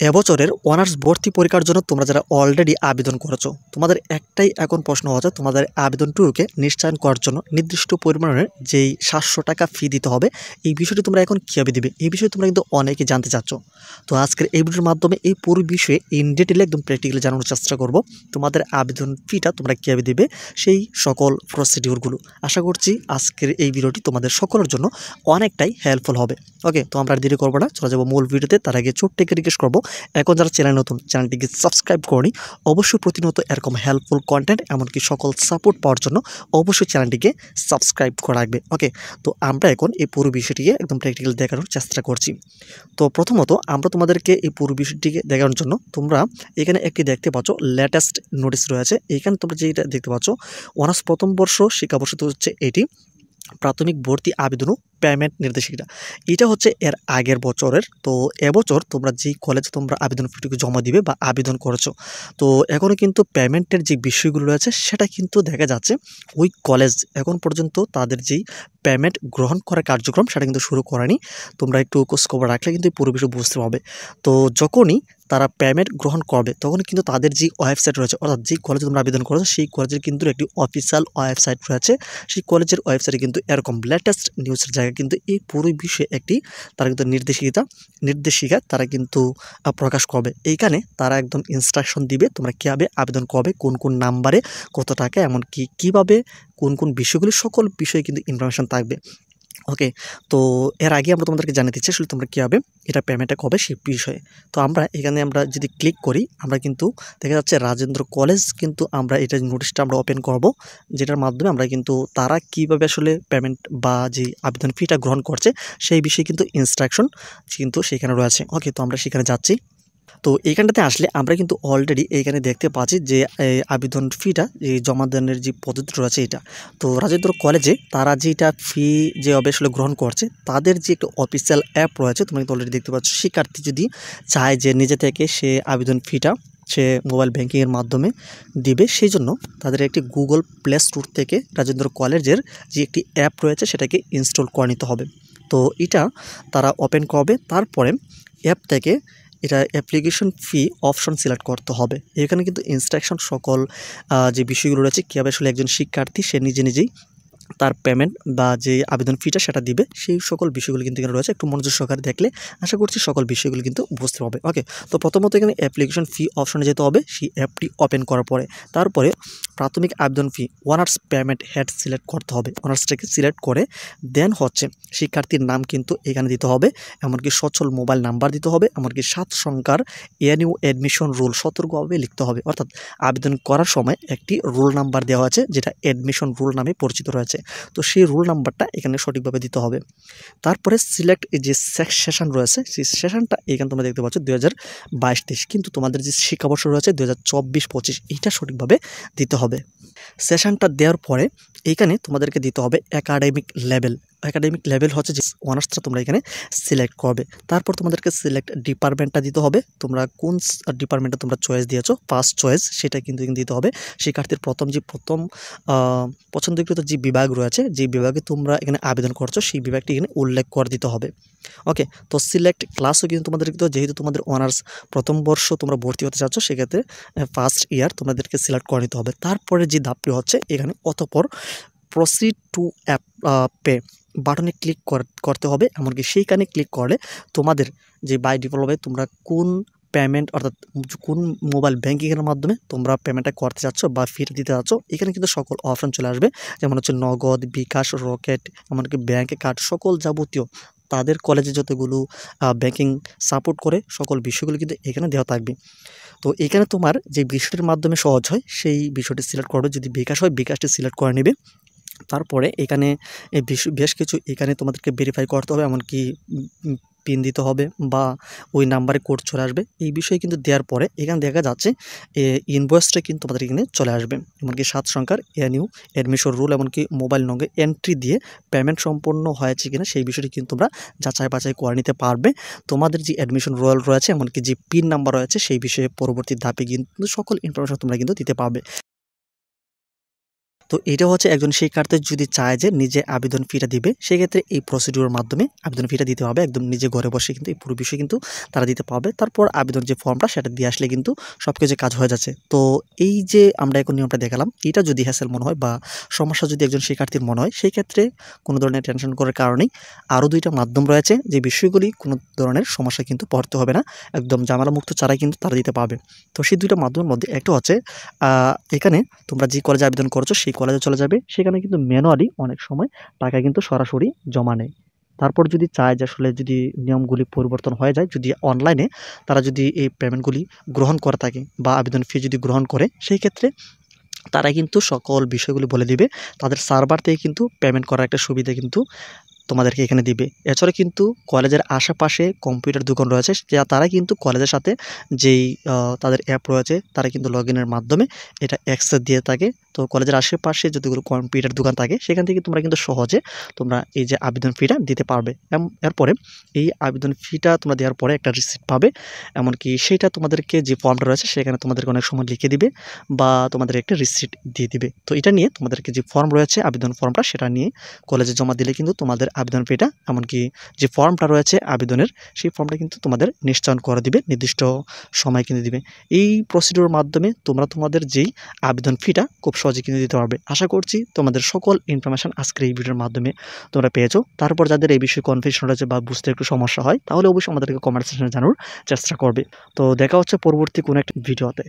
এবছরের অনার্স ভর্তি পরীক্ষার জন্য তোমরা যারা অলরেডি আবেদন করেছো, তোমাদের একটাই এখন প্রশ্ন হচ্ছে তোমাদের আবেদনটুকুকে নিশ্চয়ন করার জন্য নির্দিষ্ট পরিমাণের যেই 700 টাকা ফি দিতে হবে, এই বিষয়টি তোমরা এখন কীভাবে দিবে? এই বিষয়ে তোমরা কিন্তু অনেকে জানতে চাচ্ছ। তো আজকের এই ভিডিওর মাধ্যমে এই পুরো বিষয়ে ইন ডিটেইলে একদম প্র্যাকটিক্যালি জানানোর চেষ্টা করব। তোমাদের আবেদন ফিটা তোমরা কীভাবে দিবে সেই সকল প্রসিডিউরগুলো। আশা করছি আজকের এই ভিডিওটি তোমাদের সকলের জন্য অনেকটাই হেল্পফুল হবে। ওকে, তো আমরা দেরি করবো না, চলে যাবো মূল ভিডিওতে। তার আগে ছোট্ট একটি রিকোয়েস্ট করবো, এখন যারা চ্যানেল নতুন, চ্যানেলটিকে সাবস্ক্রাইব করনি, অবশ্যই প্রতিনিয়ত এরকম হেল্পফুল কন্টেন্ট এমনকি সকল সাপোর্ট পাওয়ার জন্য অবশ্যই চ্যানেলটিকে সাবস্ক্রাইব করে রাখবে। ওকে, তো আমরা এখন এই পুরো বিষয়টিকে একদম প্র্যাকটিক্যাল দেখানোর চেষ্টা করছি। তো প্রথমত আমরা তোমাদেরকে এই পুরো বিষয়টিকে দেখানোর জন্য তোমরা এখানে একটি দেখতে পাচ্ছ লেটেস্ট নোটিশ রয়েছে। এখানে তোমরা যেটা দেখতে পাচ্ছ অনার্স প্রথম বর্ষ শিক্ষাবর্ষ হচ্ছে এটি প্রাথমিক ভর্তি আবেদন ও পেমেন্ট নির্দেশিকা। এটা হচ্ছে এর আগের বছরের। তো এবছর তোমরা যেই কলেজে তোমরা আবেদন ফিটুকু জমা দিবে বা আবেদন করেছো, তো এখনও কিন্তু পেমেন্টের যে বিষয়গুলো রয়েছে সেটা কিন্তু দেখা যাচ্ছে ওই কলেজ এখন পর্যন্ত তাদের যেই পেমেন্ট গ্রহণ করার কার্যক্রম সেটা কিন্তু শুরু করেনি। তোমরা একটু খোঁজখবর রাখলে কিন্তু এই পুরো বিষয় বুঝতে পারবে। তো যখনই তারা পেমেন্ট গ্রহণ করবে তখন কিন্তু তাদের যে ওয়েবসাইট রয়েছে, অর্থাৎ যেই কলেজে তোমরা আবেদন করেছো সেই কলেজের কিন্তু একটি অফিসিয়াল ওয়েবসাইট রয়েছে। সেই কলেজের ওয়েবসাইটে কিন্তু এরকম লেটেস্ট নিউজের জায়গায় কিন্তু এই পুরো বিষয়ে একটি তারা কিন্তু নির্দেশিকা তারা কিন্তু প্রকাশ করবে। এইখানে তারা একদম ইনস্ট্রাকশন দিবে তোমরা কীভাবে আবেদন করবে, কোন কোন নাম্বারে কত টাকা, এমনকি কীভাবে কোন কোন বিষয়গুলি সকল বিষয়ে কিন্তু ইনফরমেশন থাকবে। ওকে, তো এর আগে আমরা তোমাদেরকে জানিয়ে দিচ্ছি আসলে তোমরা কীভাবে এটা পেমেন্টটা কবে সেই বিষয়ে। তো এখানে আমরা যদি ক্লিক করি আমরা কিন্তু দেখা যাচ্ছে রাজেন্দ্র কলেজ কিন্তু আমরা এটা নোটিশটা আমরা ওপেন করব, যেটার মাধ্যমে আমরা কিন্তু তারা কীভাবে আসলে পেমেন্ট বা যে আবেদন ফিটা গ্রহণ করছে সেই বিষয়ে কিন্তু ইনস্ট্রাকশন কিন্তু সেখানে রয়েছে। ওকে, তো আমরা সেখানে যাচ্ছি। তো এইখানটাতে আসলে আমরা কিন্তু অলরেডি এইখানে দেখতে পাচ্ছি যে আবেদন ফিটা এই জমা দানের যে পদ্ধতি রয়েছে এটা। তো রাজেন্দ্র কলেজে তারা যেটা ফি যেভাবে আসলে গ্রহণ করছে তাদের যে একটা অফিসিয়াল অ্যাপ রয়েছে তোমরা কিন্তু অলরেডি দেখতে পাচ্ছ। শিক্ষার্থী যদি চায় যে নিজে থেকে সে আবেদন ফিটা সে মোবাইল ব্যাঙ্কিংয়ের মাধ্যমে দিবে, সেই জন্য তাদের একটি গুগল প্লে স্টোর থেকে রাজেন্দ্র কলেজের যে একটি অ্যাপ রয়েছে সেটাকে ইনস্টল করে নিতে হবে। তো এটা তারা ওপেন করবে, তারপরে অ্যাপ থেকে এটা অ্যাপ্লিকেশন ফি অপশন সিলেক্ট করতে হবে। এখানে কিন্তু ইনস্ট্রাকশন সকল যে বিষয়গুলো রয়েছে কীভাবে আসলে একজন শিক্ষার্থী সে নিজেই তার পেমেন্ট বা যে আবেদন ফিটা সেটা দিবে সেই সকল বিষয়গুলো কিন্তু এখানে রয়েছে। একটু মনোযোগ সহকারে দেখলে আশা করছি সকল বিষয়গুলো কিন্তু বুঝতে পারবে। ওকে, তো প্রথমত এখানে অ্যাপ্লিকেশন ফি অপশনে যেতে হবে। সেই অ্যাপটি ওপেন করার পরে তারপরে প্রাথমিক আবেদন ফি অনার্স পেমেন্ট হেড সিলেক্ট করতে হবে। অনার্সটাকে সিলেক্ট করে দেন হচ্ছে শিক্ষার্থীর নাম কিন্তু এখানে দিতে হবে, এমনকি সচল মোবাইল নাম্বার দিতে হবে, এমনকি 7 সংখ্যার এএনইউ অ্যাডমিশন রুল সতর্কভাবে লিখতে হবে। অর্থাৎ আবেদন করার সময় একটি রুল নাম্বার দেওয়া আছে যেটা অ্যাডমিশন রুল নামে পরিচিত রয়েছে। তো সেই রুল নাম্বারটা এখানে সঠিকভাবে দিতে হবে। তারপরে সিলেক্ট যে সেশন রয়েছে সেই সেশনটা এখানে তোমরা দেখতে পাচ্ছ 2022-23, কিন্তু তোমাদের যে শিক্ষাবর্ষ রয়েছে 2024-25 এইটা সঠিকভাবে দিতে হবে। সেশনটা দেওয়ার পরে এইখানে তোমাদেরকে দিতে হবে একাডেমিক লেভেল। একাডেমিক লেভেল হচ্ছে যে অনার্সটা তোমরা এখানে সিলেক্ট করবে। তারপর তোমাদেরকে সিলেক্ট ডিপার্টমেন্টটা দিতে হবে। তোমরা কোন ডিপার্টমেন্টে তোমরা চয়েস দিয়েছো ফার্স্ট চয়েস সেটা কিন্তু এখানে দিতে হবে। শিক্ষার্থীর প্রথম পছন্দকৃত যে বিভাগ রয়েছে, যে বিভাগে তোমরা এখানে আবেদন করছো সেই বিভাগটি এখানে উল্লেখ করে দিতে হবে। ওকে, তো সিলেক্ট ক্লাসও কিন্তু তোমাদের যেহেতু তোমাদের অনার্স প্রথম বর্ষ তোমরা ভর্তি হতে চাচ্ছ সেক্ষেত্রে ফার্স্ট ইয়ার তোমাদেরকে সিলেক্ট করে নিতে হবে। তারপরে যে ধাপটি হচ্ছে এখানে অতঃপর প্রসিড টু অ্যাপ পে বাটনে ক্লিক করতে হবে। এমনকি সেইখানে ক্লিক করলে তোমাদের যে বাই ডিফল্টভাবে তোমরা কোন পেমেন্ট অর্থাৎ কোন মোবাইল ব্যাঙ্কিংয়ের মাধ্যমে তোমরা পেমেন্টটা করতে চাচ্ছ বা ফিটা দিতে চাচ্ছ এখানে কিন্তু সকল অপশন চলে আসবে। যেমন হচ্ছে নগদ, বিকাশ, রকেট, এমনকি ব্যাঙ্ক কার্ড সকল যাবতীয় তাদের কলেজে যতগুলো ব্যাঙ্কিং সাপোর্ট করে সকল বিষয়গুলো কিন্তু এখানে দেওয়া থাকবে। তো এখানে তোমার যে বিষয়টির মাধ্যমে সহজ হয় সেই বিষয়টি সিলেক্ট করবে। যদি বিকাশ হয় বিকাশটি সিলেক্ট করে নেবে। তারপরে এখানে বেশ কিছু এখানে তোমাদেরকে ভেরিফাই করতে হবে, এমনকি পিন দিতে হবে বা ওই নাম্বারে কোড চলে আসবে। এই বিষয়ে কিন্তু দেওয়ার পরে এখানে দেখা যাচ্ছে ইনভয়েসটা কিন্তু তোমাদের এখানে চলে আসবে, এমনকি 7 সংখ্যার এএনইউ অ্যাডমিশন রুল এমনকি মোবাইল নম্বর এন্ট্রি দিয়ে পেমেন্ট সম্পন্ন হয়েছে কিনা সেই বিষয়টি কিন্তু তোমরা যাচাই বাছাই করে নিতে পারবে। তোমাদের যে অ্যাডমিশন রুল রয়েছে এমনকি যে পিন নাম্বার রয়েছে সেই বিষয়ে পরবর্তী ধাপে কিন্তু সকল ইনফরমেশন তোমরা কিন্তু দিতে পারবে। তো এটা হচ্ছে একজন শিক্ষার্থী যদি চায় যে নিজে আবেদন ফিটা দিবে, সেক্ষেত্রে এই প্রসিডিউরের মাধ্যমে আবেদন ফিটা দিতে হবে। একদম নিজে ঘরে বসে কিন্তু এই পুরো বিষয় কিন্তু তারা দিতে পারবে। তারপর আবেদন যে ফর্মটা সেটা দিয়ে আসলে কিন্তু সবকিছু কাজ হয়ে যাচ্ছে। তো এই যে আমরা এখন নিয়মটা দেখালাম, এটা যদি হ্যাসেল মনে হয় বা সমস্যা যদি একজন শিক্ষার্থীর মনে হয়, সেই ক্ষেত্রে কোনো ধরনের টেনশন করার কারণেই আরও 2টা মাধ্যম রয়েছে, যে বিষয়গুলি কোনো ধরনের সমস্যা কিন্তু পড়তে হবে না, একদম ঝামেলামুক্ত ছাড়াই কিন্তু তারা দিতে পারবে। তো সেই 2টা মাধ্যমের মধ্যে একটা হচ্ছে এখানে তোমরা যে কলেজে আবেদন করছো সেই কলেজে চলে যাবে, সেখানে কিন্তু ম্যানুয়ালি অনেক সময় টাকা কিন্তু সরাসরি জমা নেয়। তারপর যদি চায় যে আসলে যদি নিয়মগুলি পরিবর্তন হয়ে যায়, যদি অনলাইনে তারা যদি এই পেমেন্টগুলি গ্রহণ করে থাকে বা আবেদন ফি যদি গ্রহণ করে, সেই ক্ষেত্রে তারা কিন্তু সকল বিষয়গুলি বলে দিবে। তাদের সার্ভার থেকে কিন্তু পেমেন্ট করার একটা সুবিধা কিন্তু তোমাদেরকে এখানে দিবে। এছাড়া কিন্তু কলেজের আশেপাশে কম্পিউটার দোকান রয়েছে, তারা কিন্তু কলেজের সাথে যেই তাদের অ্যাপ রয়েছে তারা কিন্তু লগইনের মাধ্যমে এটা অ্যাক্সেস দিয়ে থাকে। তো কলেজের আশেপাশে যতগুলো কম্পিউটার দোকান থাকে সেখান থেকে তোমরা কিন্তু সহজে তোমরা এই যে আবেদন ফিটা দিতে পারবে। এরপরে এই আবেদন ফিটা তোমরা দেওয়ার পরে একটা রিসিপ্ট পাবে, এমনকি সেইটা তোমাদেরকে যে ফর্মটা রয়েছে সেখানে তোমাদেরকে অনেক সময় লিখে দিবে বা তোমাদের একটা রিসিপ্ট দিয়ে দিবে। তো এটা নিয়ে তোমাদেরকে যে ফর্ম রয়েছে আবেদন ফর্মটা, সেটা নিয়ে কলেজে জমা দিলে কিন্তু তোমাদের আবেদন ফিটা, এমনকি যে ফর্মটা রয়েছে আবেদনের, সেই ফর্মটা কিন্তু তোমাদের নিশ্চয়ন করে দিবে, নির্দিষ্ট সময় কিন্তু দিবে। এই প্রসিডিউরের মাধ্যমে তোমরা তোমাদের যেই আবেদন ফিটা খুব সহজে কিন্তু দিতে পারবে। আশা করছি তোমাদের সকল ইনফরমেশন আজকের এই ভিডিওর মাধ্যমে তোমরা পেয়েছো। তারপর যাদের এই বিষয়ে কনফিউশন রয়েছে বা বুঝতে একটু সমস্যা হয়, তাহলে অবশ্যই আমাদেরকে কমেন্ট সেকশনে জানানোর চেষ্টা করবে। তো দেখা হচ্ছে পরবর্তী কোনো একটা ভিডিওতে।